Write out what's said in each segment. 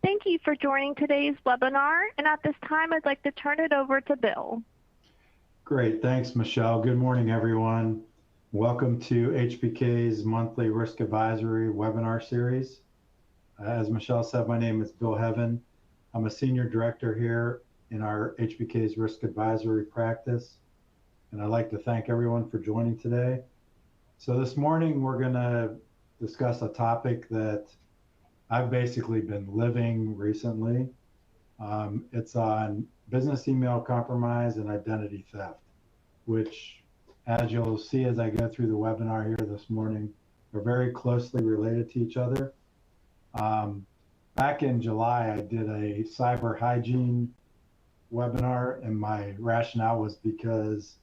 Thank you for joining today's webinar, and at this time, I'd like to turn it over to Bill. Great, thanks, Michelle. Good morning, everyone. Welcome to HBK's monthly risk advisory webinar series. As Michelle said, my name is Bill Heaven. I'm a senior director here in our HBK's risk advisory practice, and I'd like to thank everyone for joining today. So this morning, we're going to discuss a topic that I've basically been living recently. It's on business email compromise and identity theft, which, as you'll see as I go through the webinar here this morning, are very closely related to each other. Back in July, I did a cyber hygiene webinar, and my rationale was because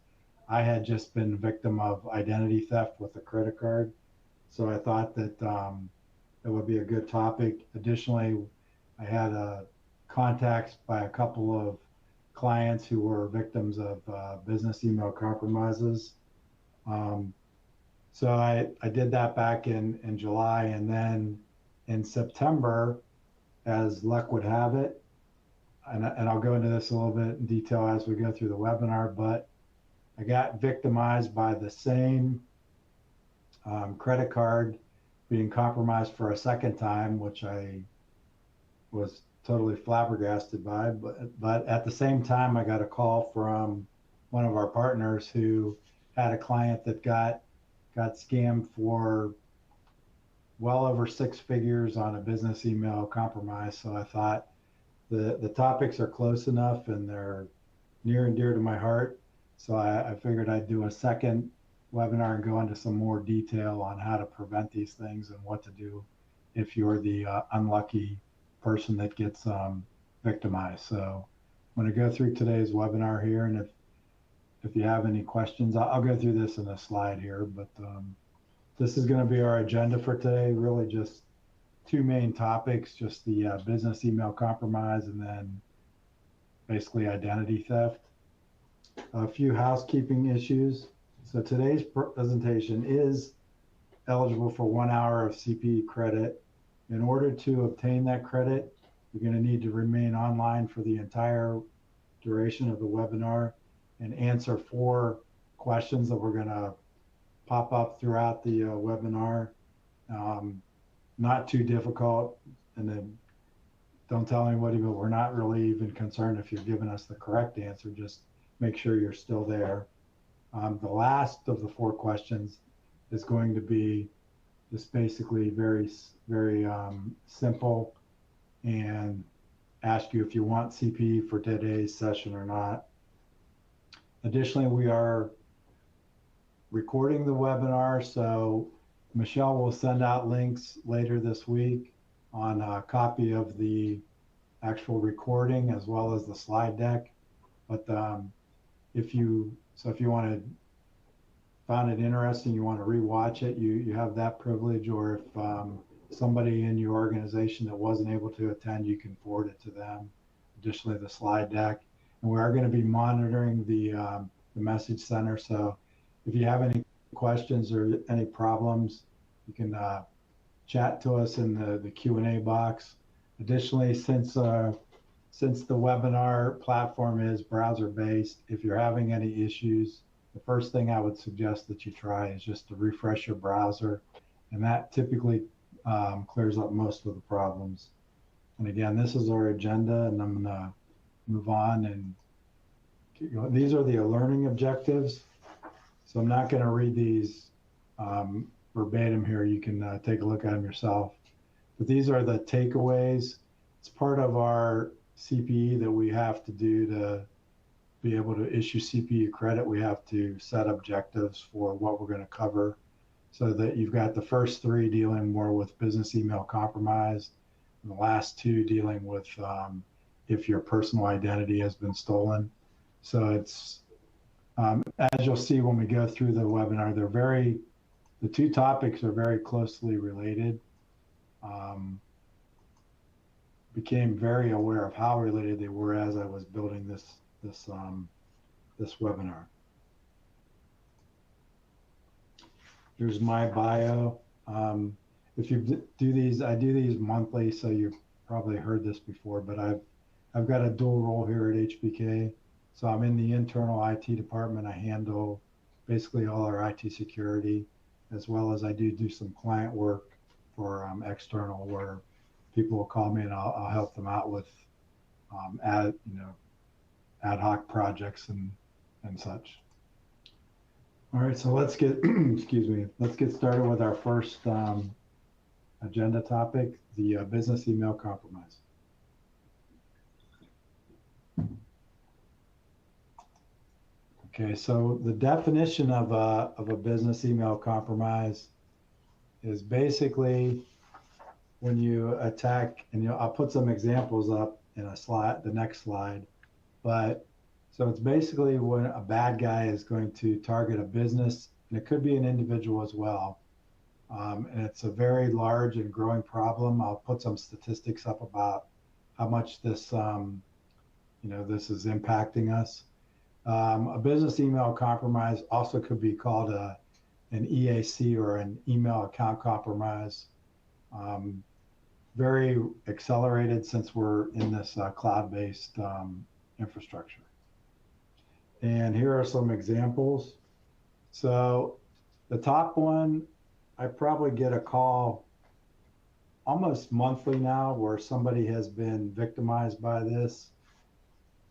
I had just been victim of identity theft with a credit card. So I thought that it would be a good topic. Additionally, I had contacts by a couple of clients who were victims of business email compromises. So I did that back in July, and then in September, as luck would have it, and I'll go into this a little bit in detail as we go through the webinar, but I got victimized by the same credit card being compromised for a second time, which I was totally flabbergasted by. But at the same time, I got a call from one of our partners who had a client that got scammed for well over 6 figures on a business email compromise. So I thought the topics are close enough and they're near and dear to my heart. So I figured I'd do a second webinar and go into some more detail on how to prevent these things and what to do if you're the unlucky person that gets victimized. So I'm going to go through today's webinar here, and if you have any questions, I'll go through this in a slide here, but this is going to be our agenda for today, really just 2 main topics, just the business email compromise and then basically identity theft. A few housekeeping issues. So today's presentation is eligible for 1 hour of CPE credit. In order to obtain that credit, you're going to need to remain online for the entire duration of the webinar and answer 4 questions that we're going to pop up throughout the webinar. Not too difficult, and then don't tell anybody, but we're not really even concerned if you're giving us the correct answer. Just make sure you're still there. The last of the 4 questions is going to be just basically very simple and ask you if you want CPE for today's session or not. Additionally, we are recording the webinar, so Michelle will send out links later this week on a copy of the actual recording as well as the slide deck. But if you found it interesting, you want to rewatch it, you have that privilege, or if somebody in your organization that wasn't able to attend, you can forward it to them. Additionally, the slide deck. And we are going to be monitoring the message center. So if you have any questions or any problems, you can chat to us in the Q&A box. Additionally, since the webinar platform is browser-based, if you're having any issues, the first thing I would suggest that you try is just to refresh your browser, and that typically clears up most of the problems. And again, this is our agenda, and I'm going to move on and keep going. These are the learning objectives. So I'm not going to read these verbatim here. You can take a look at them yourself. But these are the takeaways. It's part of our CPE that we have to do to be able to issue CPE credit. We have to set objectives for what we're going to cover, so that you've got the first 3 dealing more with business email compromise, and the last 2 dealing with if your personal identity has been stolen. So it's, as you'll see when we go through the webinar, the 2 topics are very closely related. Became very aware of how related they were as I was building this webinar. Here's my bio. If you do these, I do these monthly, so you're probably heard this before, but I've got a dual role here at HBK. So I'm in the internal IT department. I handle basically all our IT security, as well as I do some client work for external, where people will call me and I'll help them out with ad hoc projects and such. All right, so let's get excuse me. Let's get started with our first agenda topic: the business email compromise. Okay, so the definition of a business email compromise is basically when you attack, and I'll put some examples up in a slide, the next slide, but so it's basically when a bad guy is going to target a business, and it could be an individual as well. And it's a very large and growing problem. I'll put some statistics up about how much this, this is impacting us. A business email compromise also could be called an EAC, or an email account compromise. Very accelerated since we're in this cloud-based infrastructure. And here are some examples. So the top one, I probably get a call almost monthly now where somebody has been victimized by this,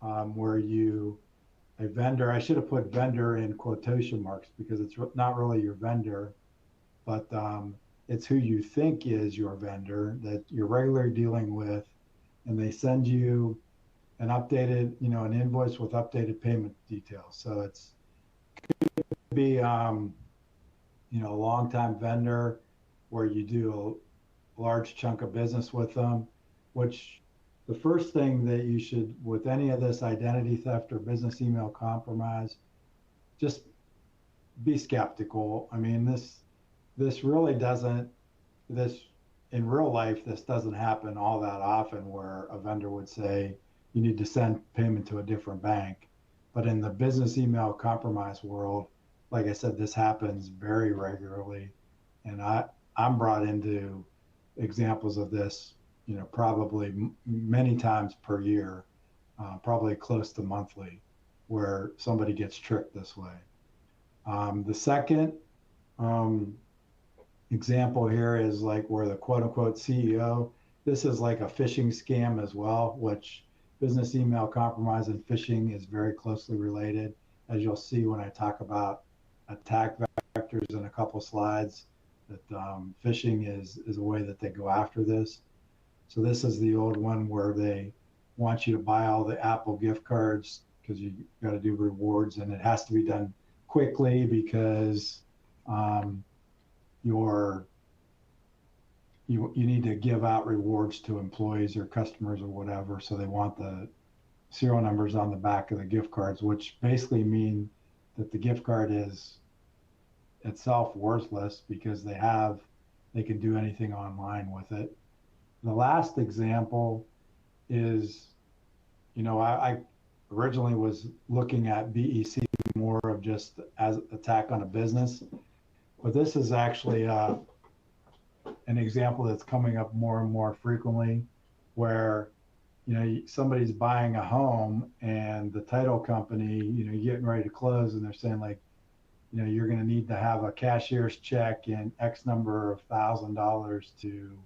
where a vendor, I should have put vendor in quotation marks because it's not really your vendor, but it's who you think is your vendor that you're regularly dealing with, and they send you an updated, an invoice with updated payment details. So it could be, a long-time vendor where you do a large chunk of business with them, which the first thing that you should, with any of this identity theft or business email compromise, just be skeptical. I mean, this really doesn't, in real life, this doesn't happen all that often where a vendor would say, you need to send payment to a different bank. But in the business email compromise world, like I said, this happens very regularly. And I'm brought into examples of this, probably many times per year, probably close to monthly, where somebody gets tricked this way. The second example here is like where the quote unquote CEO, this is like a phishing scam as well, which business email compromise and phishing is very closely related, as you'll see when I talk about attack vectors in a couple slides, that phishing is a way that they go after this. So this is the old one where they want you to buy all the Apple gift cards because you got to do rewards, and it has to be done quickly because you need to give out rewards to employees or customers or whatever. So they want the serial numbers on the back of the gift cards, which basically mean that the gift card is itself worthless because they can do anything online with it. The last example is, I originally was looking at BEC more of just as attack on a business, but this is actually an example that's coming up more and more frequently, where somebody's buying a home and the title company, you're getting ready to close, and they're saying like, you're going to need to have a cashier's check and X number of $1,000 to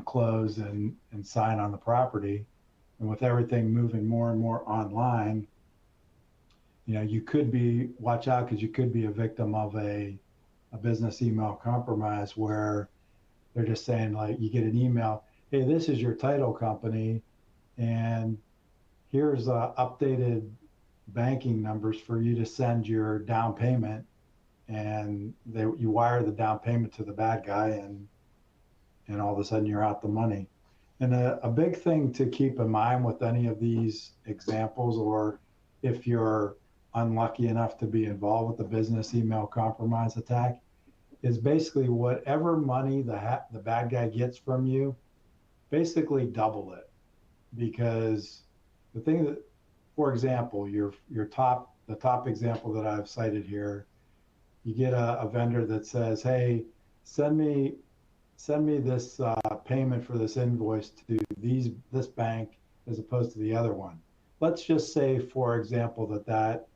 close and sign on the property. And with everything moving more and more online, you could watch out, because you could be a victim of a business email compromise where they're just saying, like, you get an email, hey, this is your title company, and here's updated banking numbers for you to send your down payment, and you wire the down payment to the bad guy, and all of a sudden you're out the money. And a big thing to keep in mind with any of these examples, or if you're unlucky enough to be involved with the business email compromise attack, is basically whatever money the bad guy gets from you, basically double it. Because the thing that, for example, the top example that I've cited here, you get a vendor that says, hey, send me send me this payment for this invoice to this bank as opposed to the other one. Let's just say, for example, that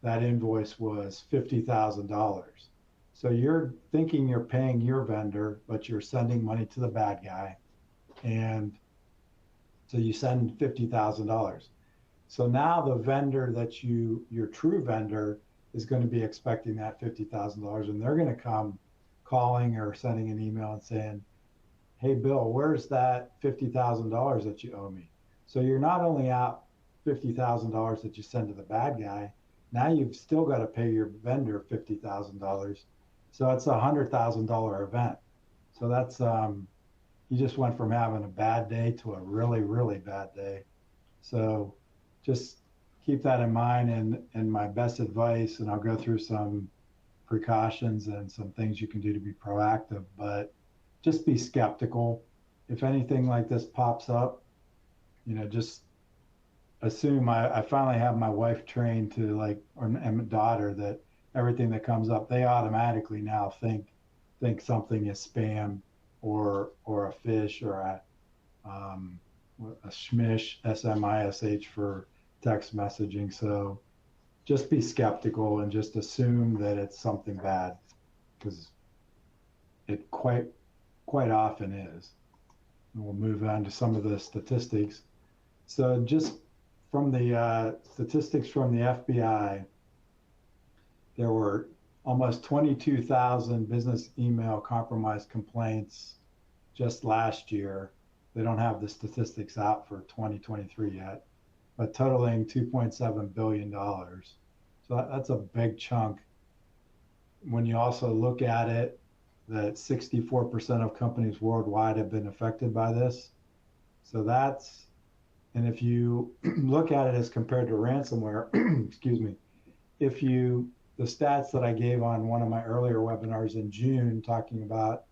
invoice was $50,000. So you're thinking you're paying your vendor, but you're sending money to the bad guy. And so you send $50,000. So now the vendor that your true vendor is going to be expecting that $50,000, and they're going to come calling or sending an email and saying, "Hey, Bill, where's that $50,000 that you owe me?" So you're not only out $50,000 that you send to the bad guy, now you've still got to pay your vendor $50,000. So it's $100,000 event. So that's you just went from having a bad day to a really, really bad day. So just keep that in mind. And my best advice, and I'll go through some precautions and some things you can do to be proactive, but just be skeptical. If anything like this pops up, just assume I finally have my wife trained to and my daughter, that everything that comes up, they automatically now think something is spam or a fish or a SMISH, SMISH for text messaging. So just be skeptical and just assume that it's something bad, because it quite often is. And we'll move on to some of the statistics. So just from the statistics from the FBI, there were almost 22,000 business email compromise complaints just last year. They don't have the statistics out for 2023 yet, but totaling $2.7 billion. So that's a big chunk. When you also look at it, that 64% of companies worldwide have been affected by this. So and if you look at it as compared to ransomware, excuse me, the stats that I gave on one of my earlier webinars in June, talking about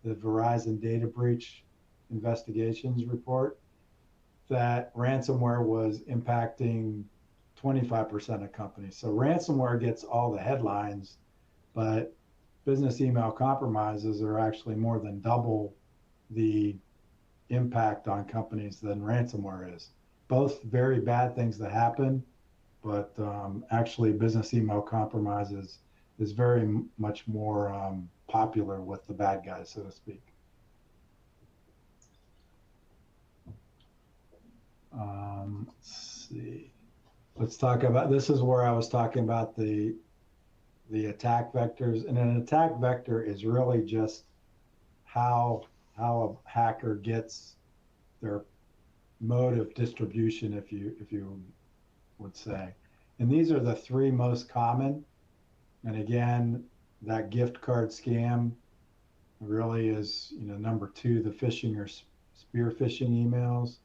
the Verizon data breach investigations report, that ransomware was impacting 25% of companies. So ransomware gets all the headlines, but business email compromises are actually more than double the impact on companies than ransomware is. Both very bad things that happen, but actually business email compromises is very much more popular with the bad guys, so to speak. Let's see. Let's talk about, this is where I was talking about the attack vectors. And an attack vector is really just how a hacker gets their mode of distribution, if you would say. And these are the three most common. And again, that gift card scam really is, number two, the phishing or spear phishing emails.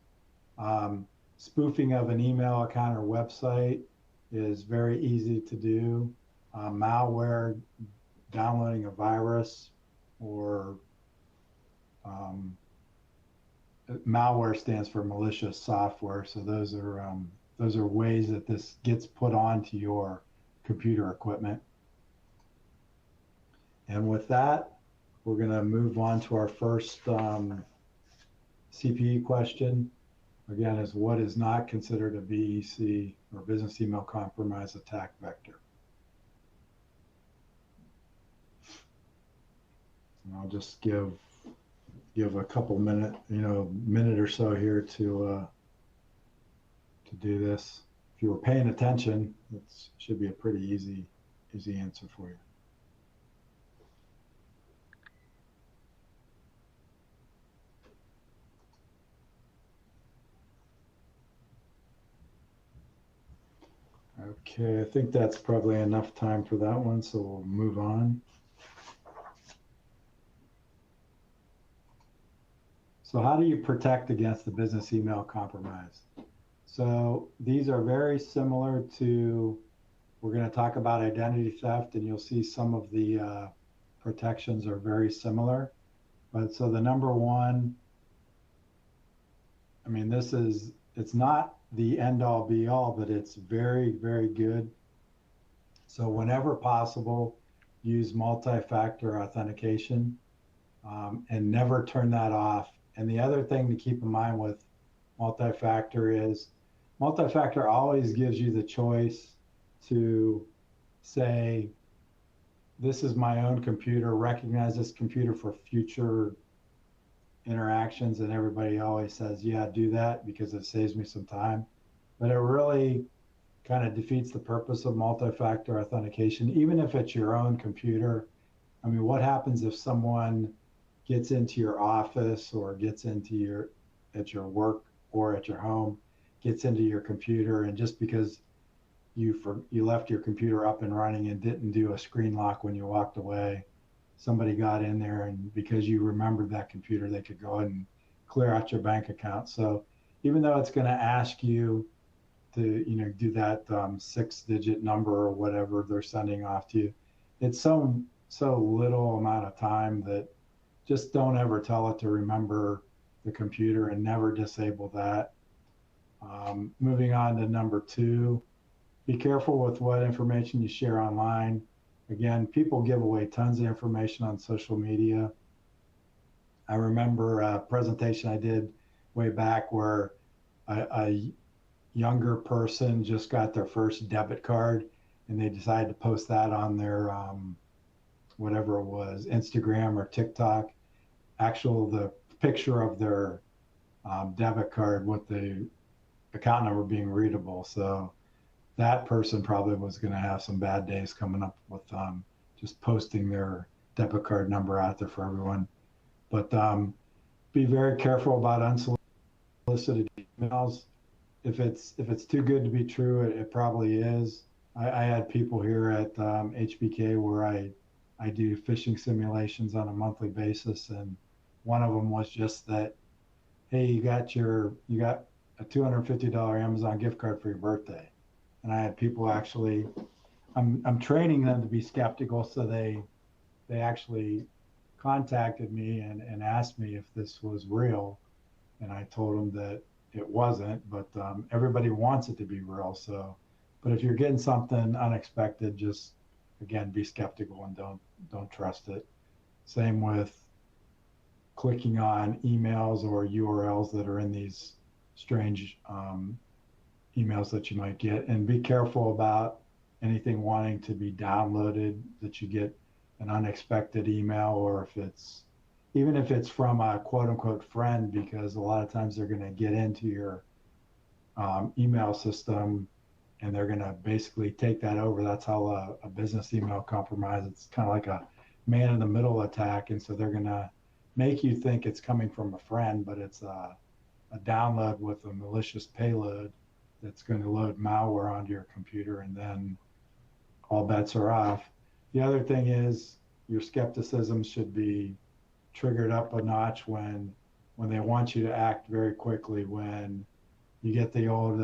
Spoofing of an email account or website is very easy to do. Malware, downloading a virus, or malware stands for malicious software. So those are ways that this gets put onto your computer equipment. And with that, we're going to move on to our first CPE question. Again, is what is not considered a BEC or business email compromise attack vector? And I'll just give a couple minute or so here to do this. If you were paying attention, it should be a pretty easy answer for you. Okay, I think that's probably enough time for that one, so we'll move on. So how do you protect against the business email compromise? So these are very similar to, we're going to talk about identity theft, and you'll see some of the protections are very similar. But so the number one, I mean, it's not the end all be all, but it's very, very good. So whenever possible, use multi-factor authentication. and never turn that off. And the other thing to keep in mind with multi-factor is multi-factor always gives you the choice to say, this is my own computer, recognize this computer for future interactions. And everybody always says, yeah, do that because it saves me some time. But it really kind of defeats the purpose of multi-factor authentication, even if it's your own computer. I mean, what happens if someone gets into your office or gets into your at your work or at your home, gets into your computer, and just because you left your computer up and running and didn't do a screen lock when you walked away, somebody got in there, and because you remembered that computer, they could go ahead and clear out your bank account. So even though it's going to ask you to do that 6-digit number or whatever they're sending off to you, it's so little amount of time that just don't ever tell it to remember the computer and never disable that. Moving on to number 2, be careful with what information you share online. Again, people give away tons of information on social media. I remember a presentation I did way back where a younger person just got their first debit card and they decided to post that on their whatever it was, Instagram or TikTok. The picture of their debit card with the account number being readable. So that person probably was going to have some bad days coming up with just posting their debit card number out there for everyone. But be very careful about unsolicited emails. If it's too good to be true, it probably is. I had people here at HBK where I do phishing simulations on a monthly basis, and one of them was just that, hey, you got a $250 Amazon gift card for your birthday. And I had people actually, I'm training them to be skeptical, so they actually contacted me and asked me if this was real, and I told them that it wasn't, but everybody wants it to be real. So, but if you're getting something unexpected, just again be skeptical and don't trust it. Same with clicking on emails or URLs that are in these strange emails that you might get, and be careful about anything wanting to be downloaded that you get an unexpected email, or even if it's from a quote unquote friend, because a lot of times they're going to get into your email system and they're going to basically take that over. That's how a business email compromise. It's kind of like a man in the middle attack. And so they're going to make you think it's coming from a friend, but it's a download with a malicious payload that's going to load malware onto your computer, and then all bets are off. The other thing is your skepticism should be triggered up a notch when they want you to act very quickly. When you get the old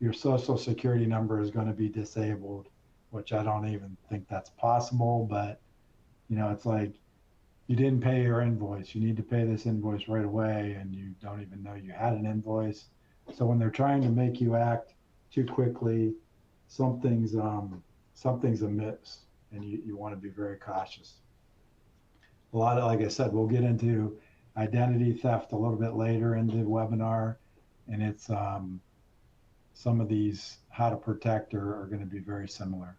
your social security number is going to be disabled, which I don't even think that's possible, but it's like, you didn't pay your invoice, you need to pay this invoice right away, and you don't even know you had an invoice. So when they're trying to make you act too quickly, something's amiss, and you want to be very cautious. A lot of, like I said, we'll get into identity theft a little bit later in the webinar, and it's some of these how to protect are going to be very similar.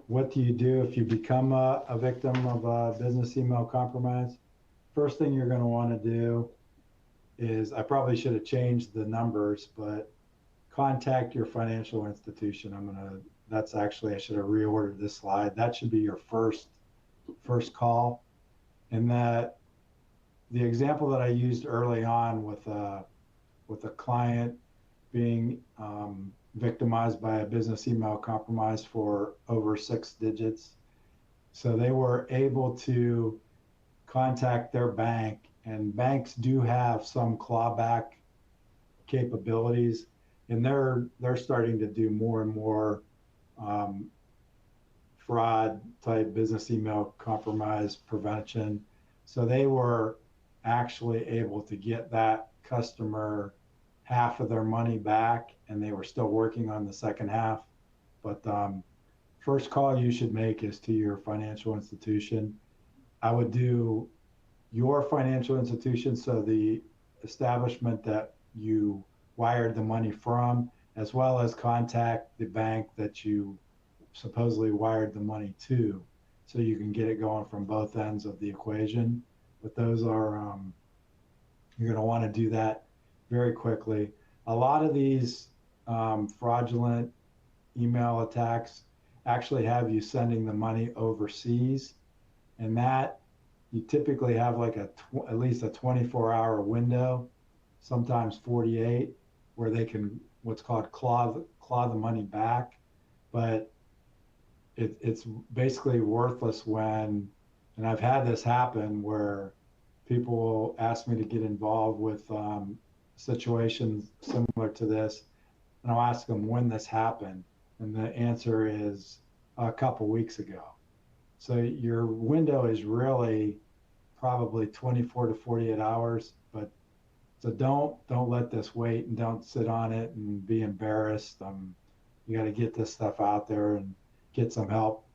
What do you do if you become a victim of a business email compromise? First thing you're going to want to do is, I probably should have changed the numbers, but contact your financial institution. That's actually, I should have reordered this slide. That should be your first call. And that the example that I used early on with a client being victimized by a business email compromise for over 6 digits. So they were able to contact their bank, and banks do have some clawback capabilities, and they're starting to do more and more fraud type business email compromise prevention. So they were actually able to get that customer half of their money back, and they were still working on the second half. But first call you should make is to your financial institution. I would do your financial institution, so the establishment that you wired the money from, as well as contact the bank that you supposedly wired the money to, so you can get it going from both ends of the equation. But those are, you're going to want to do that very quickly. A lot of these fraudulent email attacks actually have you sending the money overseas, and that you typically have like at least a 24-hour window, sometimes 48, where they can what's called claw the money back. But it's basically worthless when, and I've had this happen where people will ask me to get involved with situations similar to this, and I'll ask them when this happened, and the answer is a couple weeks ago. So your window is really probably 24 to 48 hours, but so don't let this wait, and don't sit on it and be embarrassed. You got to get this stuff out there and get some help.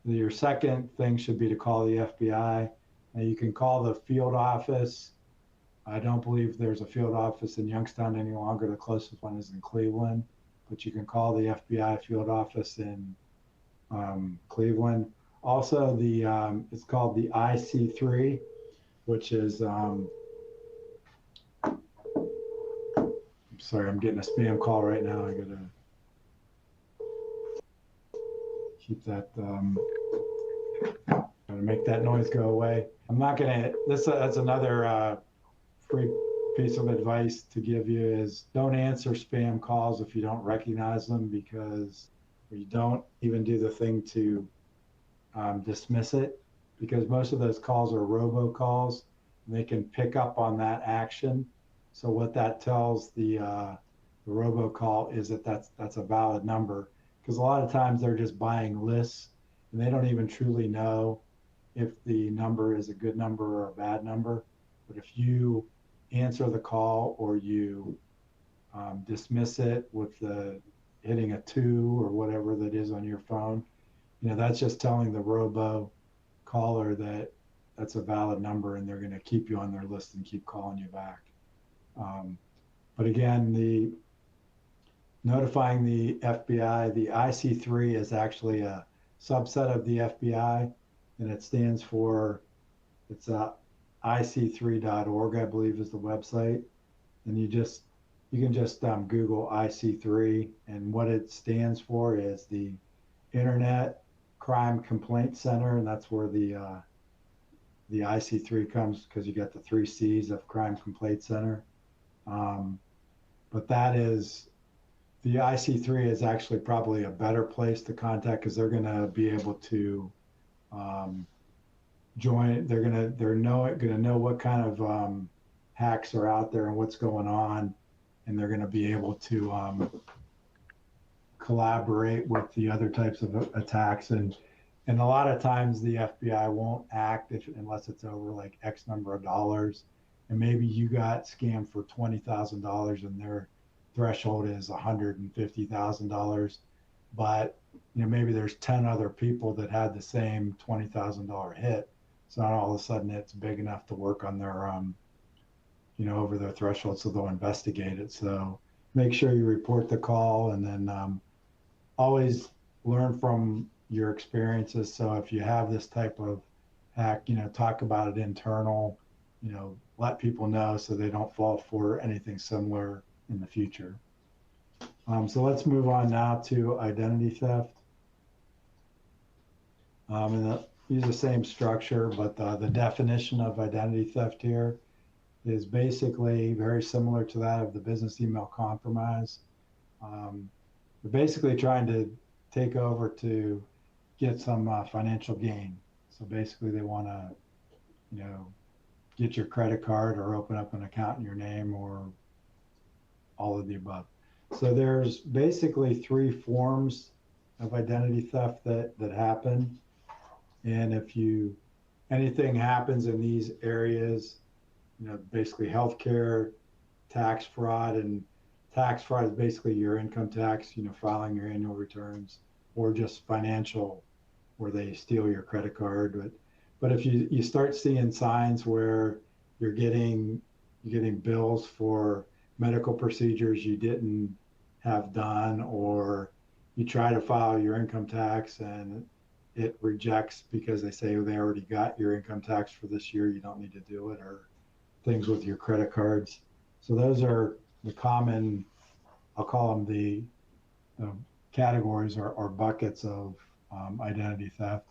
Your second thing should be to call the FBI. Now you can call the field office. I don't believe there's a field office in Youngstown any longer. The closest one is in Cleveland, but you can call the FBI field office in Cleveland. Also, it's called the IC3, which is I'm sorry, I'm getting a spam call right now. I gotta keep that. Gotta make that noise go away. I'm not gonna. That's another free piece of advice to give you is don't answer spam calls if you don't recognize them, because you don't even do the thing to dismiss it, because most of those calls are robocalls and they can pick up on that action. So what that tells the robocall is that that's a valid number, because a lot of times they're just buying lists and they don't even truly know if the number is a good number or a bad number. But if you answer the call or you dismiss it with the hitting a 2 or whatever that is on your phone, that's just telling the robo caller that that's a valid number and they're going to keep you on their list and keep calling you back. But again, the notifying the FBI, the IC3 is actually a subset of the FBI, and it stands for, it's ic3.org, I believe is the website. And you can just Google IC3, and what it stands for is the Internet Crime Complaint Center, and that's where the IC3 comes, because you got the 3 C's of Crime Complaint Center. But that is, the IC3 is actually probably a better place to contact, because they're going to be able to join. They're going to know what kind of hacks are out there and what's going on, and they're going to be able to collaborate with the other types of attacks. And a lot of times the FBI won't act unless it's over like X number of dollars. And maybe you got scammed for $20,000 and their threshold is $150,000. But maybe there's 10 other people that had the same $20,000 hit. So not all of a sudden it's big enough to work on their over their threshold, so they'll investigate it. So make sure you report the call, and then always learn from your experiences. So if you have this type of hack, talk about it internal, let people know so they don't fall for anything similar in the future. So let's move on now to identity theft. And use the same structure, but the definition of identity theft here is basically very similar to that of the business email compromise. They're basically trying to take over to get some financial gain. So basically they want to, get your credit card or open up an account in your name, or all of the above. So there's basically 3 forms of identity theft that happen. And if anything happens in these areas, basically healthcare, tax fraud, and tax fraud is basically your income tax, filing your annual returns. or just financial, where they steal your credit card. But if you start seeing signs where you're getting bills for medical procedures you didn't have done, or you try to file your income tax and it rejects because they say they already got your income tax for this year, you don't need to do it, or things with your credit cards. So those are the common, I'll call them the categories or buckets of identity theft.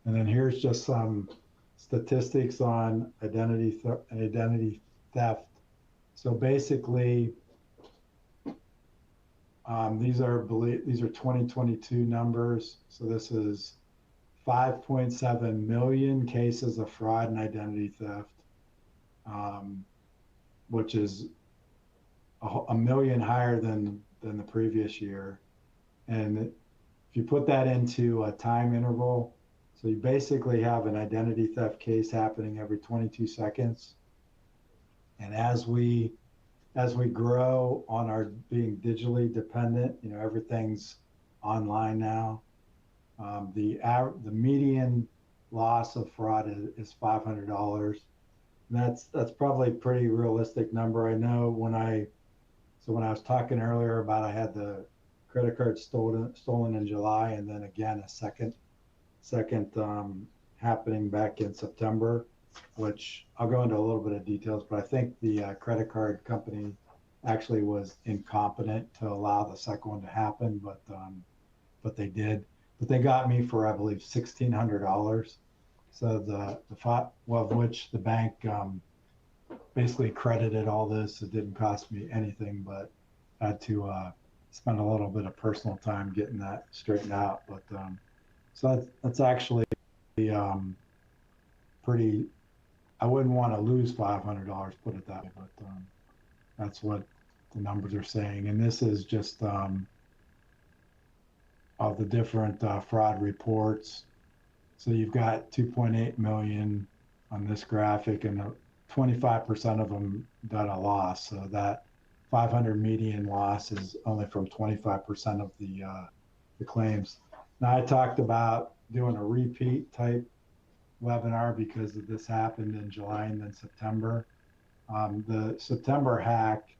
And then here's just some statistics on identity theft. So basically, these are 2022 numbers. So this is 5.7 million cases of fraud and identity theft, which is a million higher than the previous year. And if you put that into a time interval, so you basically have an identity theft case happening every 22 seconds. And as we grow on our being digitally dependent, everything's online now. The median loss of fraud is $500. And that's probably a pretty realistic number. I know when I was talking earlier about, I had the credit card stolen in July, and then again a second happening back in September, which I'll go into a little bit of details, but I think the credit card company actually was incompetent to allow the second one to happen, but they did. But they got me for, I believe, $1,600. So of which the bank basically credited all this. It didn't cost me anything, but I had to spend a little bit of personal time getting that straightened out. But so that's actually pretty. I wouldn't want to lose $500, put it that way, but that's what the numbers are saying. And this is just of the different fraud reports. So you've got 2.8 million on this graphic, and 25% of them got a loss. So that 500 median loss is only from 25% of the claims. Now, I talked about doing a repeat type webinar because this happened in July and then September. The September hack,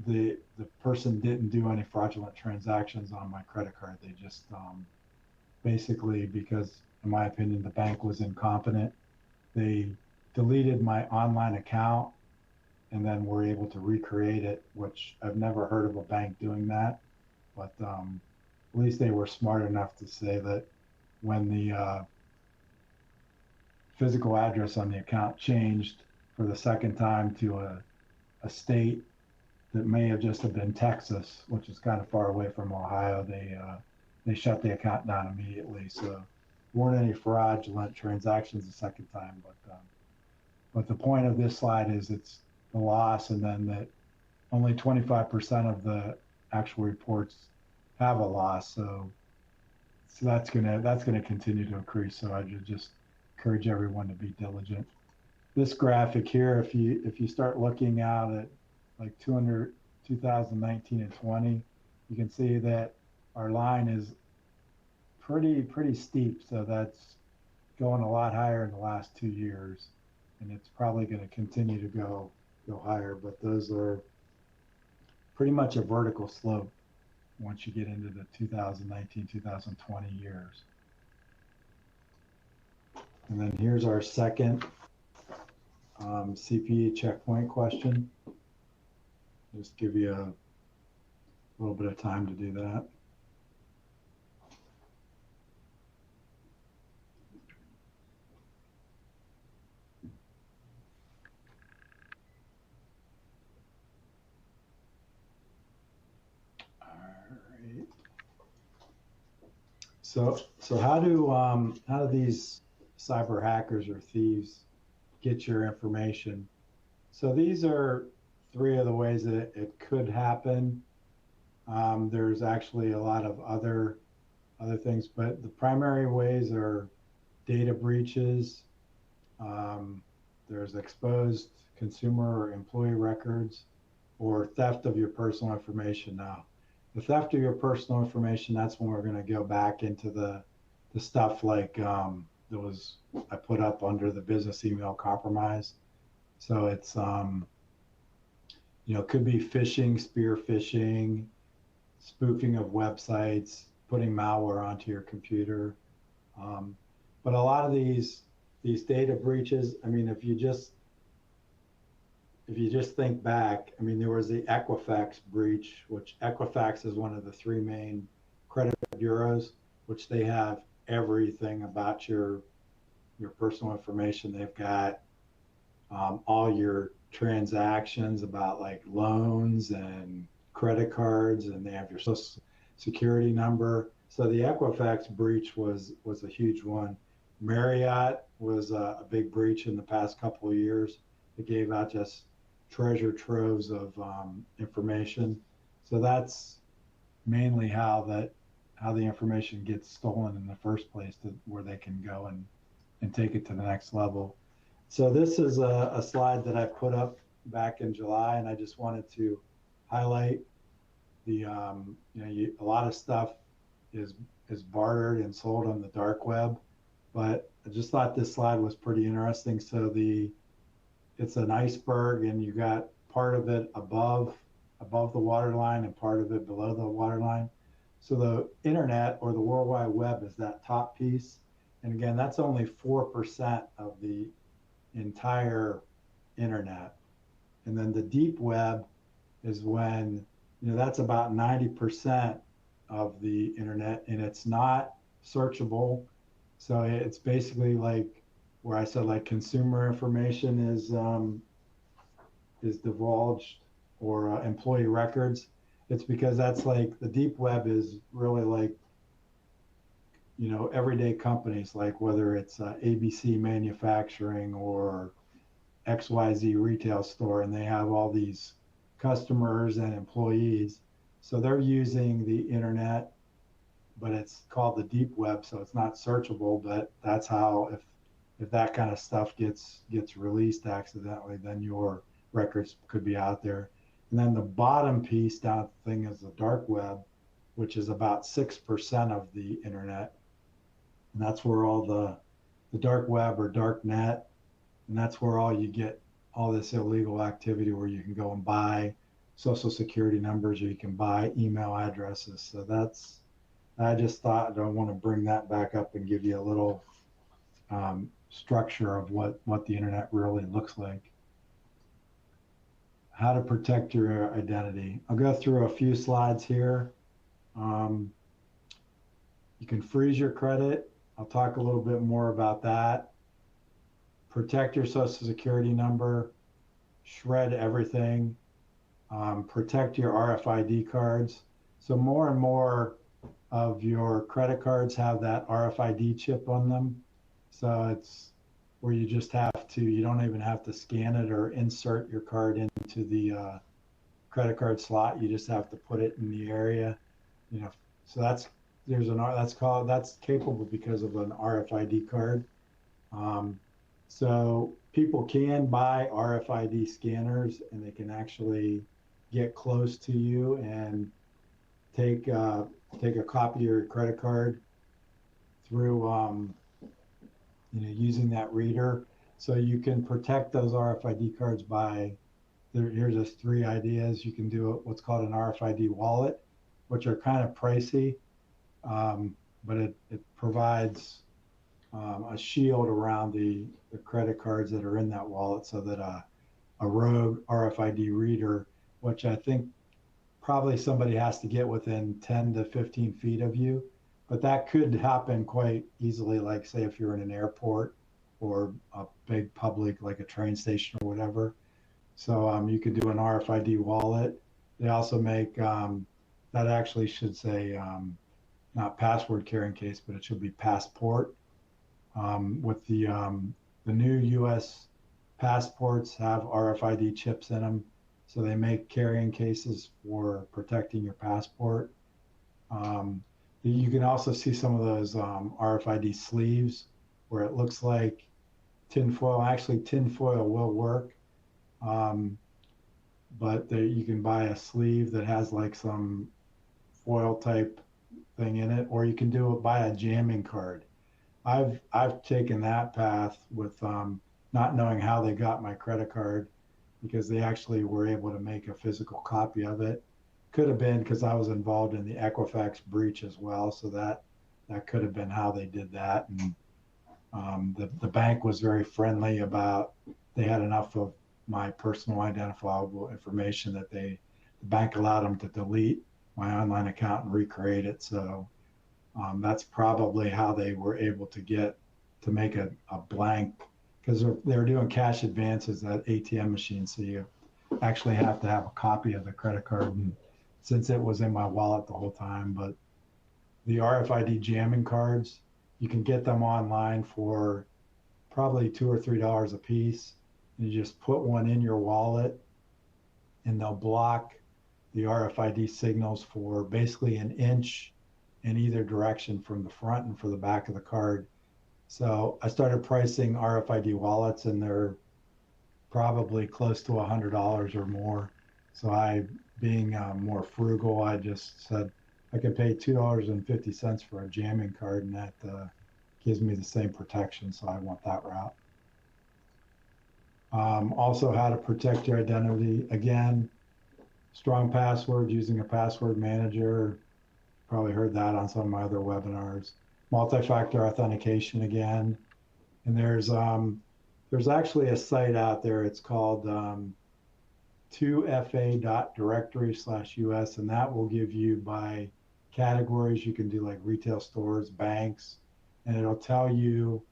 the person didn't do any fraudulent transactions on my credit card. They just basically, because in my opinion, the bank was incompetent, they deleted my online account and then were able to recreate it, which I've never heard of a bank doing that. But at least they were smart enough to say that when the physical address on the account changed for the second time to a state that may have just have been Texas, which is kind of far away from Ohio, they shut the account down immediately. So weren't any fraudulent transactions the second time, but the point of this slide is it's the loss, and then that only 25% of the actual reports have a loss. So that's gonna continue to increase. So I would just encourage everyone to be diligent. This graphic here, if you start looking out at like 2019 and 20, you can see that our line is pretty steep. So that's going a lot higher in the last 2 years, and it's probably going to continue to go higher. But those are pretty much a vertical slope once you get into the 2019, 2020 years. And then here's our second CPE checkpoint question. Just give you a little bit of time to do that. All right. So how do these cyber hackers or thieves get your information? So these are 3 of the ways that it could happen. There's actually a lot of other things, but the primary ways are data breaches. There's exposed consumer or employee records, or theft of your personal information. Now, the theft of your personal information, that's when we're going to go back into the stuff like that was I put up under the business email compromise. So it's could be phishing, spear phishing, spoofing of websites, putting malware onto your computer. But a lot of these data breaches, I mean, if you just think back, I mean, there was the Equifax breach, which Equifax is one of the three main credit bureaus, which they have everything about your personal information. They've got all your transactions about like loans and credit cards, and they have your social security number. So the Equifax breach was a huge one. Marriott was a big breach in the past couple of years. It gave out just treasure troves of information. So that's mainly how the information gets stolen in the first place, to where they can go and take it to the next level. So this is a slide that I put up back in July, and I just wanted to highlight the a lot of stuff is bartered and sold on the dark web, but I just thought this slide was pretty interesting. So it's an iceberg, and you got part of it above the waterline and part of it below the waterline. So the internet, or the World Wide Web, is that top piece. And again, that's only 4% of the entire internet. And then the deep web is when, that's about 90% of the internet, and it's not searchable. So it's basically like where I said, like, consumer information is divulged, or employee records. It's because that's like the deep web is really like, everyday companies, like whether it's ABC Manufacturing or XYZ retail store, and they have all these customers and employees. So they're using the internet, but it's called the deep web, so it's not searchable. But that's how, if that kind of stuff gets released accidentally, then your records could be out there. And then the bottom piece down thing is the dark web, which is about 6% of the internet. And that's where all the dark web, or dark net, and that's where all you get all this illegal activity, where you can go and buy social security numbers, or you can buy email addresses. So I just thought I want to bring that back up and give you a little structure of what the internet really looks like. How to protect your identity. I'll go through a few slides here. You can freeze your credit. I'll talk a little bit more about that. Protect your social security number, shred everything, protect your RFID cards. So more and more of your credit cards have that RFID chip on them. So it's where you don't even have to scan it or insert your card into the credit card slot. You just have to put it in the area, so that's capable because of an RFID card. So people can buy RFID scanners, and they can actually get close to you and take a copy of your credit card through using that reader. So you can protect those RFID cards here's just 3 ideas. You can do what's called an RFID wallet, which are kind of pricey, but it provides a shield around the credit cards that are in that wallet, so that a rogue RFID reader, which I think probably somebody has to get within 10 to 15 feet of you, but that could happen quite easily, like say if you're in an airport or a big public, like a train station or whatever. So you could do an RFID wallet. They also make, that actually should say not password carrying case, but it should be passport. With the new US passports have RFID chips in them. So they make carrying cases for protecting your passport. You can also see some of those RFID sleeves where it looks like tinfoil. Actually, tinfoil will work, but you can buy a sleeve that has like some foil type thing in it, or you can do it by a jamming card. I've taken that path with not knowing how they got my credit card, because they actually were able to make a physical copy of it. Could have been because I was involved in the Equifax breach as well, so that could have been how they did that. And the bank was very friendly about, they had enough of my personal identifiable information that the bank allowed them to delete my online account and recreate it. So that's probably how they were able to make a blank, because they were doing cash advances at ATM machines. So you actually have to have a copy of the credit card. And since it was in my wallet the whole time, but the RFID jamming cards, you can get them online for probably $2 or $3 a piece. And you just put one in your wallet and they'll block the RFID signals for basically an inch in either direction from the front and for the back of the card. So I started pricing RFID wallets, and they're probably close to $100 or more. So being more frugal, I just said I could pay $2.50 for a jamming card, and that gives me the same protection. So I went that route. Also, how to protect your identity. Again, strong password, using a password manager. Probably heard that on some of my other webinars. Multi-factor authentication again. And there's actually a site out there. It's called 2fa.directory/US, and that will give you by categories. You can do like retail stores, banks, and it'll tell you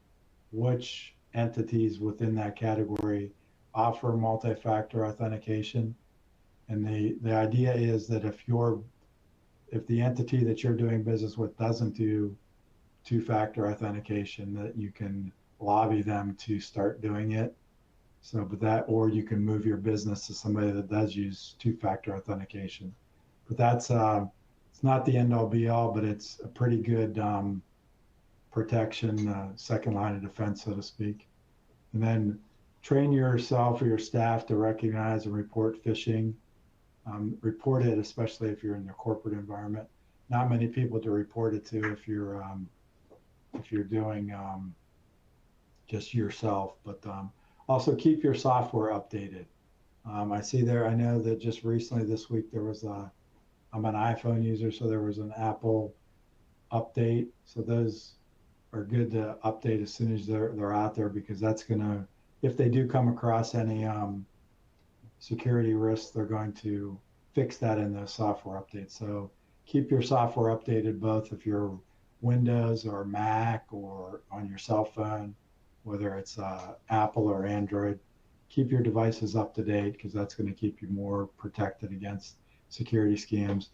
which entities within that category offer multi-factor authentication. And the idea is that if the entity that you're doing business with doesn't do two-factor authentication, that you can lobby them to start doing it. So, or you can move your business to somebody that does use two-factor authentication. But that's it's not the end-all be-all, but it's a pretty good protection, second line of defense, so to speak. And then train yourself or your staff to recognize and report phishing. Report it, especially if you're in the corporate environment. Not many people to report it to if you're doing just yourself, but also keep your software updated. I see there, I know that just recently this week there was I'm an iPhone user, so there was an Apple update. So those are good to update as soon as they're out there, because that's gonna, if they do come across any security risks, they're going to fix that in the software update. So keep your software updated, both if you're Windows or Mac or on your cell phone, whether it's Apple or Android. Keep your devices up to date, because that's going to keep you more protected against security scams.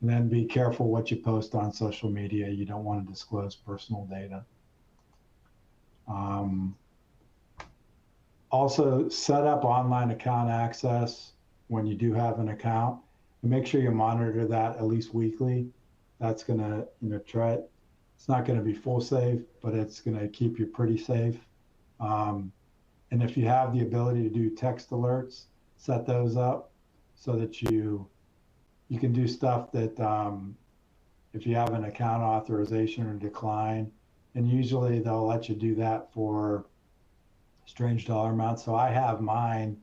And then be careful what you post on social media. You don't want to disclose personal data. Also, set up online account access when you do have an account, and make sure you monitor that at least weekly. That's going to, try it. It's not going to be full safe, but it's going to keep you pretty safe. And if you have the ability to do text alerts, set those up so that you can do stuff that if you have an account authorization or decline, and usually they'll let you do that for strange dollar amounts. So I have mine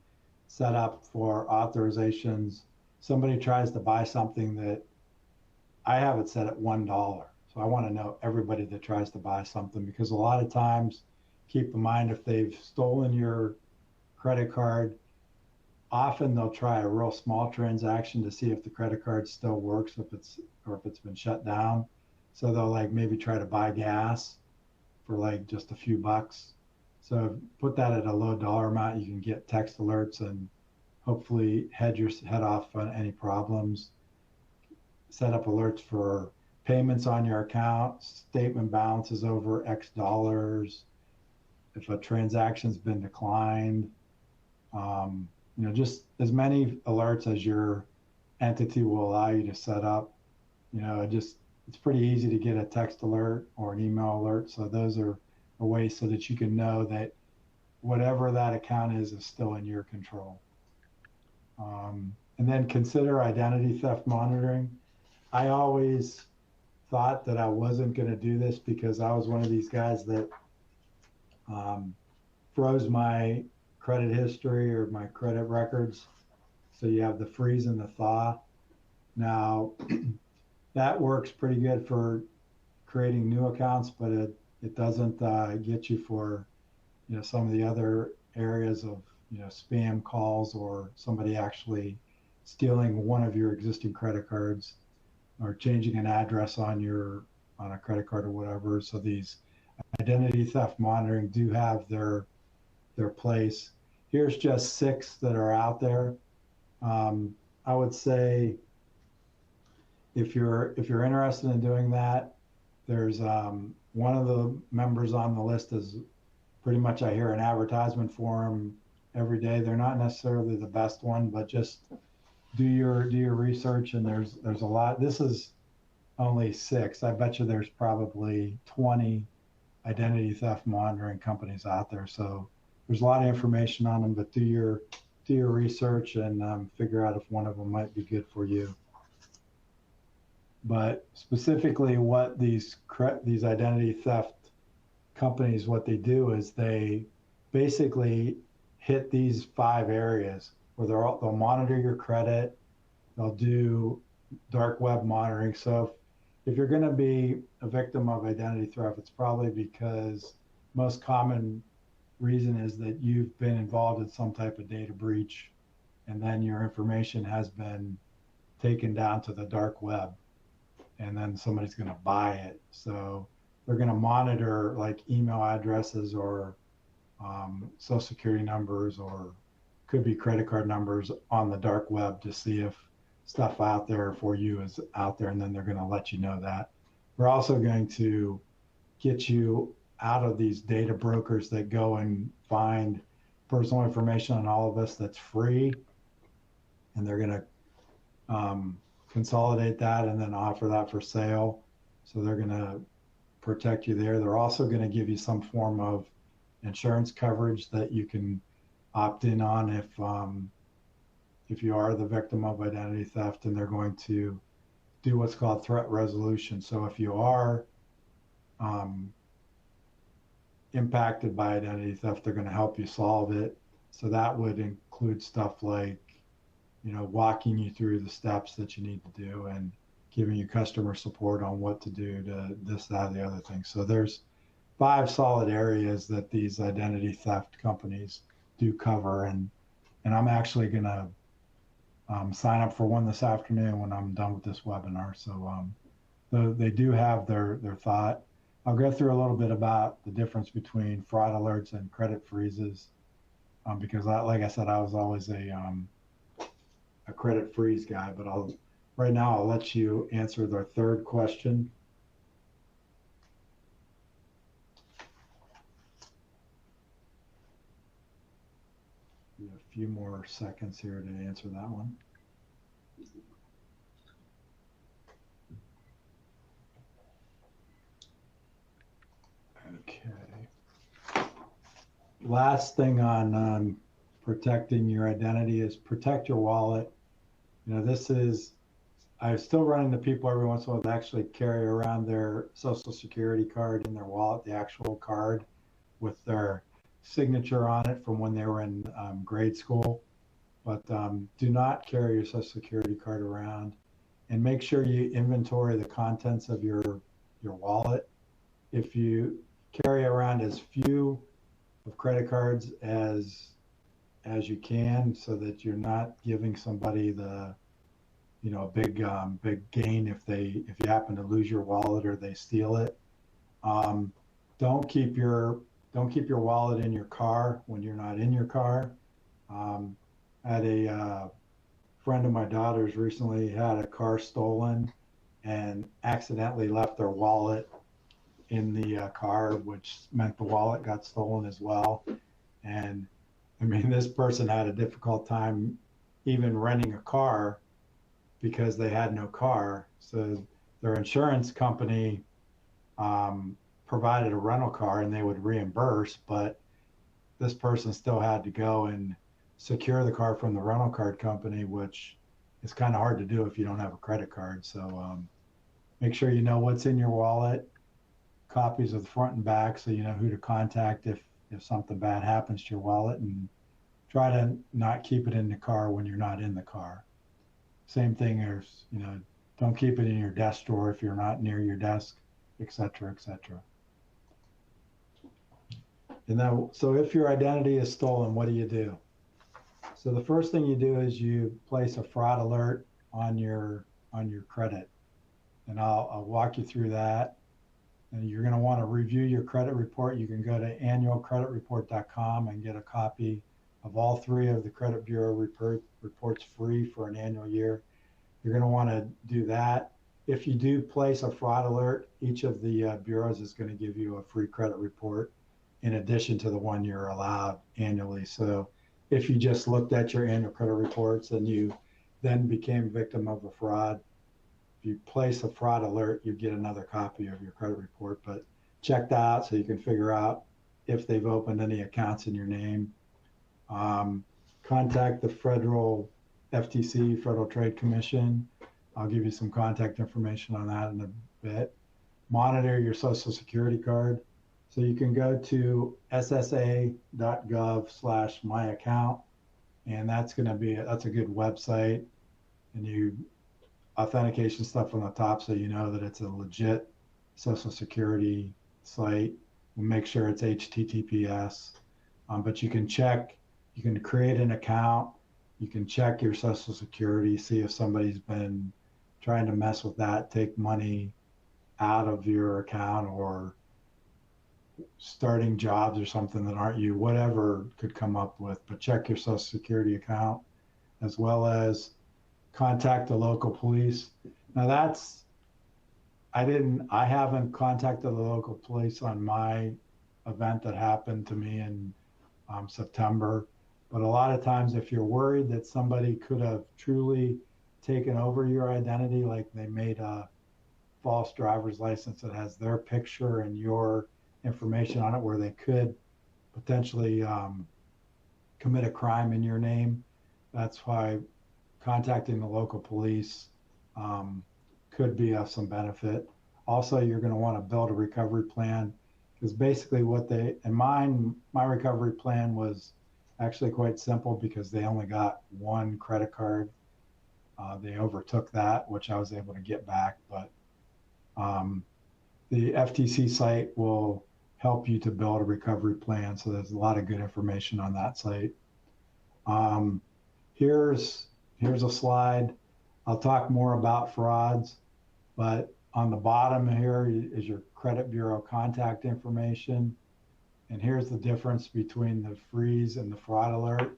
set up for authorizations. Somebody tries to buy something that I have it set at $1. So I want to know everybody that tries to buy something, because a lot of times, keep in mind, if they've stolen your credit card, often they'll try a real small transaction to see if the credit card still works, if it's been shut down. So they'll like maybe try to buy gas for like just a few bucks. So put that at a low dollar amount. You can get text alerts and hopefully head off on any problems. Set up alerts for payments on your account, statement balances over X dollars, if a transaction's been declined, just as many alerts as your entity will allow you to set up. It's pretty easy to get a text alert or an email alert. So those are a way so that you can know that whatever that account is still in your control. And then consider identity theft monitoring. I always thought that I wasn't going to do this because I was one of these guys that um, froze my credit history or my credit records. So you have the freeze and the thaw. Now, that works pretty good for creating new accounts, but it doesn't get you for some of the other areas of spam calls or somebody actually stealing one of your existing credit cards or changing an address on a credit card or whatever. So these identity theft monitoring do have their place. Here's just 6 that are out there. I would say if you're interested in doing that, there's one of the members on the list is pretty much I hear an advertisement for them every day. They're not necessarily the best one, but just do your research, and there's a lot. This is only 6. I bet you there's probably 20 identity theft monitoring companies out there. So there's a lot of information on them, but do your research and figure out if one of them might be good for you. But specifically, what these identity theft companies, what they do is they basically hit these 5 areas where they'll monitor your credit, they'll do dark web monitoring. So if you're going to be a victim of identity theft, it's probably because most common reason is that you've been involved in some type of data breach, and then your information has been taken down to the dark web, and then somebody's going to buy it. So they're going to monitor like email addresses or social security numbers, or could be credit card numbers on the dark web to see if stuff out there for you is out there, and then they're going to let you know that. We're also going to get you out of these data brokers that go and find personal information on all of us that's free, and they're going to consolidate that and then offer that for sale. So they're going to protect you there. They're also going to give you some form of insurance coverage that you can opt in on if you are the victim of identity theft, and they're going to do what's called threat resolution. So if you are impacted by identity theft, they're going to help you solve it. So that would include stuff like, walking you through the steps that you need to do and giving you customer support on what to do to this, that, and the other thing. So there's 5 solid areas that these identity theft companies do cover. And I'm actually going to sign up for one this afternoon when I'm done with this webinar. So they do have their thought. I'll go through a little bit about the difference between fraud alerts and credit freezes, because like I said, I was always a credit freeze guy, but right now I'll let you answer their third question. We have a few more seconds here to answer that one. Okay. Last thing on protecting your identity is protect your wallet. I still run into people every once in a while that actually carry around their social security card in their wallet, the actual card with their signature on it from when they were in grade school. But do not carry your social security card around, and make sure you inventory the contents of your wallet. If you carry around as few of credit cards as you can, so that you're not giving somebody the big gain if you happen to lose your wallet or they steal it. Don't keep your wallet in your car when you're not in your car. I had a friend of my daughter's recently had a car stolen and accidentally left their wallet in the car, which meant the wallet got stolen as well. And I mean, this person had a difficult time even renting a car because they had no car. So their insurance company provided a rental car and they would reimburse, but this person still had to go and secure the car from the rental car company, which it's kind of hard to do if you don't have a credit card. So make sure you know what's in your wallet, copies of the front and back, so you know who to contact if something bad happens to your wallet, and try to not keep it in the car when you're not in the car. Same thing as, don't keep it in your desk drawer if you're not near your desk, et cetera, et cetera. And then, so if your identity is stolen, what do you do? So the first thing you do is you place a fraud alert on your credit, and I'll walk you through that. And you're going to want to review your credit report. You can go to annualcreditreport.com and get a copy of all 3 of the credit bureau reports free for an annual year. You're going to want to do that. If you do place a fraud alert, each of the bureaus is going to give you a free credit report in addition to the one you're allowed annually. So if you just looked at your annual credit reports and you then became a victim of a fraud, if you place a fraud alert, you get another copy of your credit report. But check that out so you can figure out if they've opened any accounts in your name. Contact the federal FTC, Federal Trade Commission. I'll give you some contact information on that in a bit. Monitor your Social Security card. So you can go to ssa.gov/myaccount, and that's a good website, and you authentication stuff on the top so you know that it's a legit Social Security site. We'll make sure it's HTTPS, but you can create an account, you can check your Social Security, see if somebody's been trying to mess with that, take money out of your account, or starting jobs or something that aren't you, whatever could come up with. But check your Social Security account, as well as contact the local police. Now I haven't contacted the local police on my event that happened to me in September. But a lot of times, if you're worried that somebody could have truly taken over your identity, like they made a false driver's license that has their picture and your information on it, where they could potentially commit a crime in your name, that's why contacting the local police could be of some benefit. Also, you're going to want to build a recovery plan, because basically my recovery plan was actually quite simple, because they only got one credit card. They overtook that, which I was able to get back, but the FTC site will help you to build a recovery plan. So there's a lot of good information on that site. Here's a slide. I'll talk more about frauds, but on the bottom here is your credit bureau contact information. And here's the difference between the freeze and the fraud alert.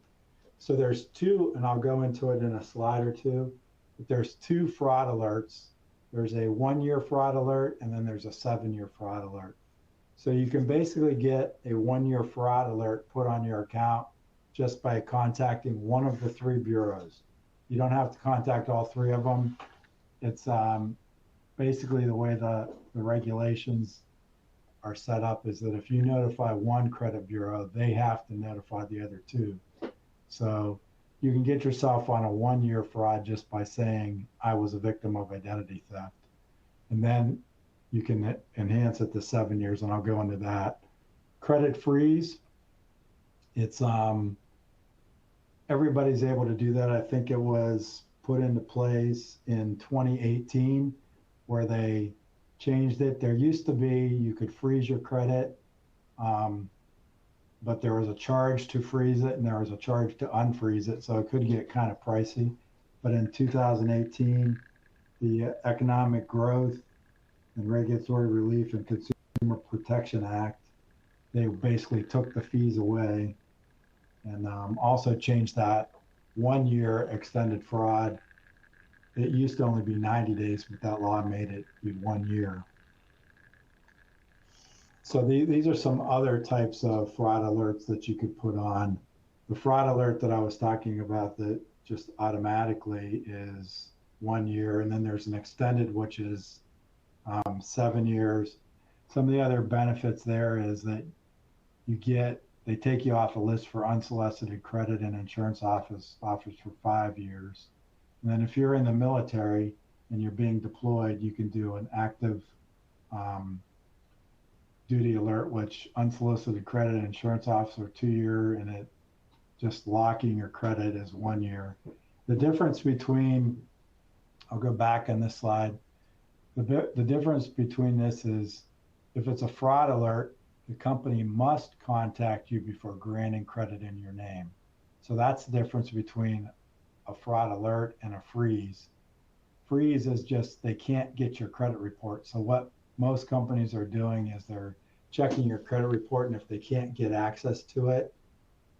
So there's 2, and I'll go into it in a slide or two, but there's 2 fraud alerts. There's a 1-year fraud alert, and then there's a 7-year fraud alert. So you can basically get a 1-year fraud alert put on your account just by contacting one of the 3 bureaus. You don't have to contact all 3 of them. It's basically the way the regulations are set up is that if you notify one credit bureau, they have to notify the other 2. So you can get yourself on a 1-year fraud just by saying, I was a victim of identity theft. And then you can enhance it to 7 years, and I'll go into that. Credit freeze, it's everybody's able to do that. I think it was put into place in 2018, where they changed it. There used to be, you could freeze your credit, but there was a charge to freeze it and there was a charge to unfreeze it. So it could get kind of pricey. But in 2018, the Economic Growth and Regulatory Relief and Consumer Protection Act, they basically took the fees away, and also changed that 1-year extended fraud. It used to only be 90 days, but that law made it be 1 year. So these are some other types of fraud alerts that you could put on. The fraud alert that I was talking about that just automatically is 1 year, and then there's an extended, which is 7 years. Some of the other benefits there is that they take you off a list for unsolicited credit and insurance offers for 5 years. And then if you're in the military and you're being deployed, you can do an active um, duty alert, which unsolicited credit insurance officer 2 year, and it just locking your credit is 1 year. The difference between, I'll go back on this slide. The difference between this is if it's a fraud alert, the company must contact you before granting credit in your name. So that's the difference between a fraud alert and a freeze. Freeze is just they can't get your credit report. So what most companies are doing is they're checking your credit report, and if they can't get access to it,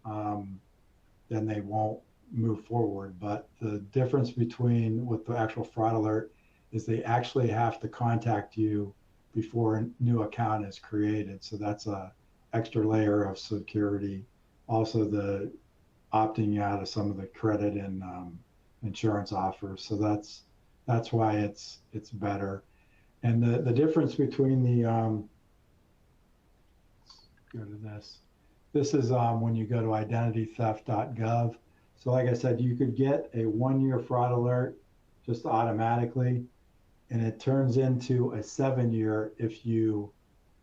then they won't move forward. But the difference between with the actual fraud alert is they actually have to contact you before a new account is created. So that's a extra layer of security. Also, the opting out of some of the credit and insurance offers. So that's why it's better. And the difference between the go to this. This is when you go to identitytheft.gov. So like I said, you could get a 1 year fraud alert just automatically, and it turns into a 7 year if you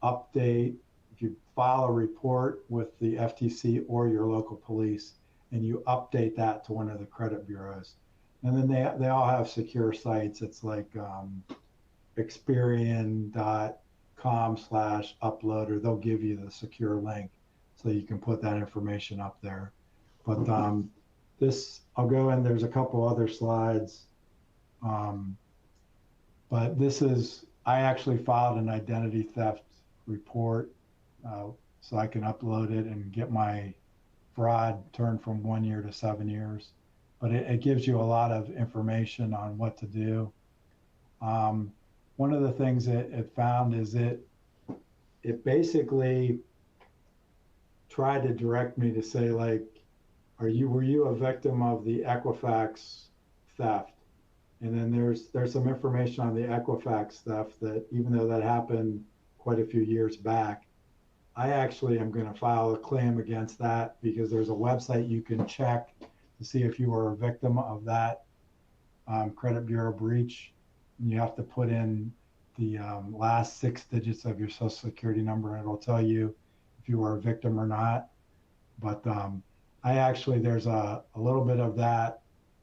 update, if you file a report with the FTC or your local police, and you update that to one of the credit bureaus. And then they all have secure sites. It's like Experian.com/upload, or they'll give you the secure link so you can put that information up there. But this, I'll go in, there's a couple other slides. But this is, I actually filed an identity theft report so I can upload it and get my fraud turned from 1 year to 7 years. But it gives you a lot of information on what to do. One of the things that it found is it basically tried to direct me to say, like, were you a victim of the Equifax theft? And then there's some information on the Equifax theft that, even though that happened quite a few years back, I actually am going to file a claim against that, because there's a website you can check to see if you were a victim of that credit bureau breach. And you have to put in the last 6 digits of your social security number, and it'll tell you if you were a victim or not. But I actually, there's a little bit of that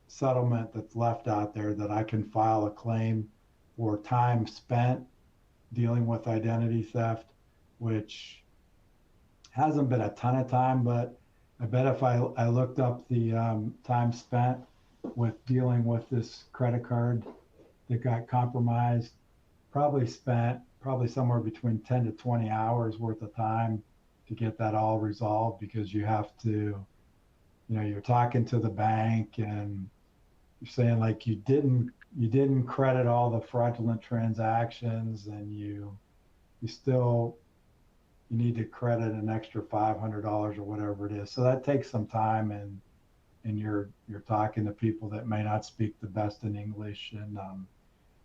settlement that's left out there that I can file a claim for time spent dealing with identity theft, which hasn't been a ton of time, but I bet if I looked up the time spent with dealing with this credit card that got compromised, probably somewhere between 10 to 20 hours worth of time to get that all resolved, because you have to, you're talking to the bank and you're saying, like, you didn't credit all the fraudulent transactions, and you need to credit an extra $500 or whatever it is. So that takes some time, and you're talking to people that may not speak the best in English, and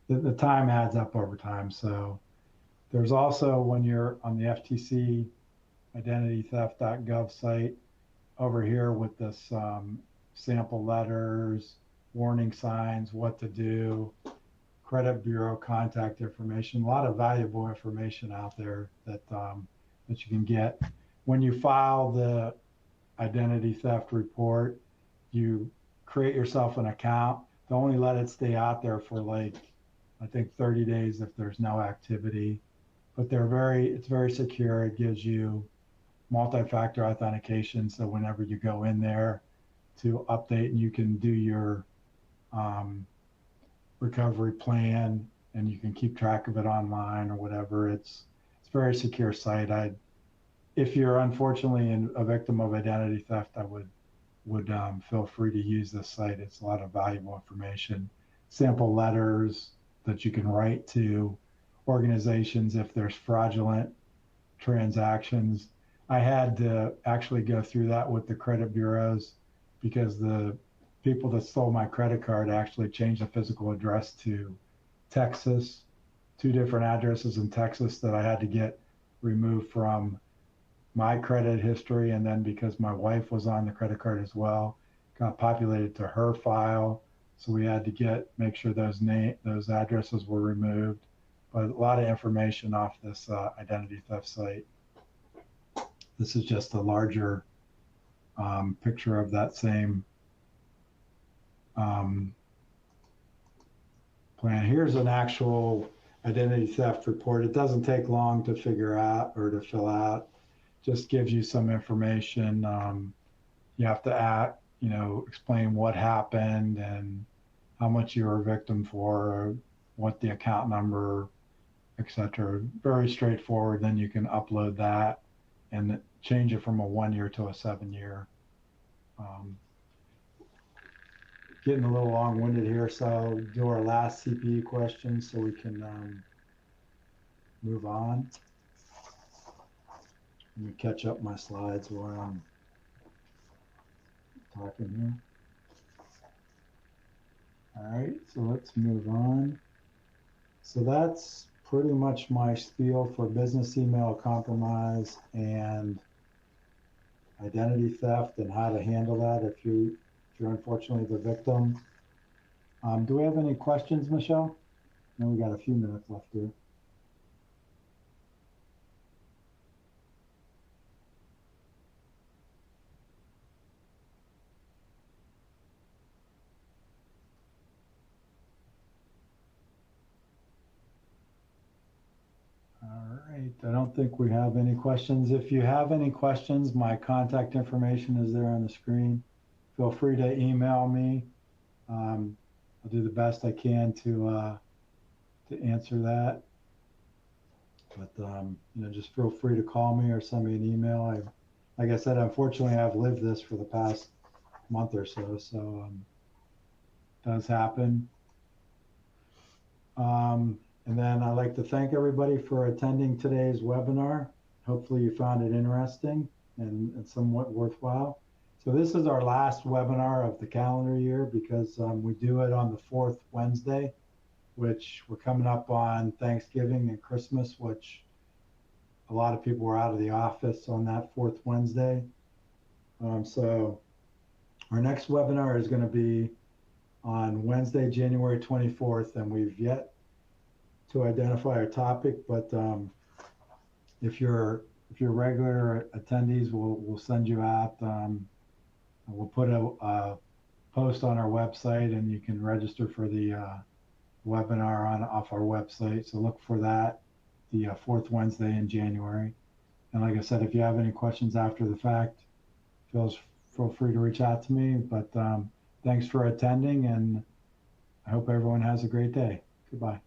the time adds up over time. So there's also, when you're on the FTC identitytheft.gov site, over here with this sample letters, warning signs, what to do, credit bureau contact information, a lot of valuable information out there that you can get. When you file the identity theft report, you create yourself an account. They'll only let it stay out there for, like, I think 30 days if there's no activity. But it's very secure. It gives you multi-factor authentication, so whenever you go in there to update, and you can do your recovery plan, and you can keep track of it online or whatever. It's a very secure site. If you're unfortunately a victim of identity theft, I would feel free to use this site. It's a lot of valuable information, sample letters that you can write to organizations if there's fraudulent transactions. I had to actually go through that with the credit bureaus, because the people that stole my credit card actually changed the physical address to Texas, 2 different addresses in Texas that I had to get removed from my credit history. And then because my wife was on the credit card as well, got populated to her file. So we had to make sure those addresses were removed. But a lot of information off this identity theft site. This is just a larger picture of that same plan. Here's an actual identity theft report. It doesn't take long to figure out or to fill out. Just gives you some information. You have to explain what happened and how much you were a victim for, what the account number, etc. Very straightforward. Then you can upload that and change it from a 1 year to a 7 year. Getting a little long-winded here, so I'll do our last CPU question so we can move on. Let me catch up my slides while I'm talking here. All right, so let's move on. So that's pretty much my spiel for business email compromise and identity theft and how to handle that if you're unfortunately the victim. Do we have any questions, Michelle? No, we got a few minutes left here. All right, I don't think we have any questions. If you have any questions, my contact information is there on the screen. Feel free to email me. I'll do the best I can to answer that. But just feel free to call me or send me an email. Like I said, unfortunately, I've lived this for the past month or so, so it does happen. And then I'd like to thank everybody for attending today's webinar. Hopefully you found it interesting and somewhat worthwhile. So this is our last webinar of the calendar year because we do it on the 4th Wednesday, which we're coming up on Thanksgiving and Christmas, which a lot of people were out of the office on that 4th Wednesday. So our next webinar is going to be on Wednesday, January 24th, and we've yet to identify our topic, but if you're regular attendees, we'll send you out. We'll put a post on our website, and you can register for the webinar off our website. So look for that, the 4th Wednesday in January. And like I said, if you have any questions after the fact, feel free to reach out to me. But thanks for attending, and I hope everyone has a great day. Goodbye.